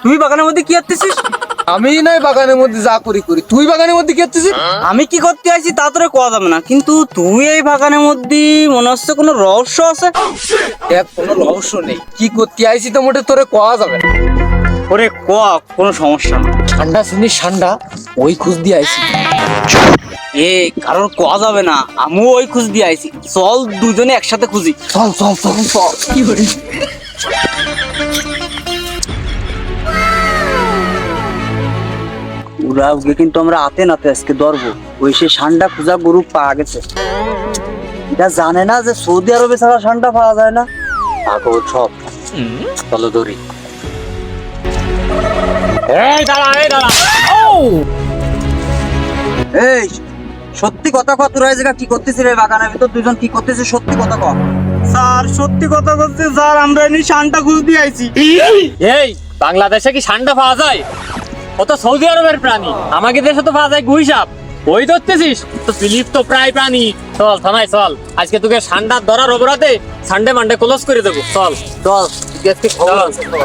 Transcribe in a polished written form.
তুই বাগানের মধ্যে কি করতেছিস? আমি নয় বাগানের মধ্যে যা করি করি, তুই বাগানের মধ্যে কি করতেছিস? আমি কি করতে আইছি তা তোরে কোয়া যাবে না, কিন্তু তুই এই বাগানের মধ্যে মনে হচ্ছে কোনো রহস্য আছে। দেখ, কোনো রহস্য নেই, কি করতে আইছি তো মোটে তোরে কোয়া যাবে না। ওরে কোয়া, কোনো সমস্যা না। ঠান্ডা চিনি ঠান্ডা, ওই খুঁজ দিয়ে আইছি। এ কারোর কোয়া যাবে না, আমিও ওই খুঁজ দিয়ে আইছি। চল দুজনে একসাথে খুঁজি। চল চল চল চল। কি করে? ওরা ওকে কিন্তু আমরা হাতে নাতে আজকে ধরবো। ওই সে ষান্ডা খুঁজা গরু পাওয়া গেছে। এটা জানে না যে সৌদি আরবে ছাড়া ষান্ডা পাওয়া যায় না। পাগল সব। চলো ধরি। এই দাঁড়া, এই দাঁড়া। এই সত্যি কথা কত তোরা এই জায়গা কি করতেছিস রে? বাগানের ভিতর দুজন কি করতেছিস? সত্যি কথা কর। স্যার সত্যি কথা বলছি স্যার, আমরা এমনি ষান্ডা খুঁজ দিয়ে আইছি। এই বাংলাদেশে কি ষান্ডা পাওয়া যায়? ও তো সৌদি আরবের প্রাণী, আমাকে দেশে তো পাওয়া যায় গুই সাপ। ওই ধরতেছিস তো বিলিপ্ত প্রায় প্রাণী। চল থানায় চল, আজকে তোকে ষান্ডার ধরার অপরাধে সানডে মানডে ক্লোজ করে দেবো। চল চল আজকে খবর চল। আছে। চল।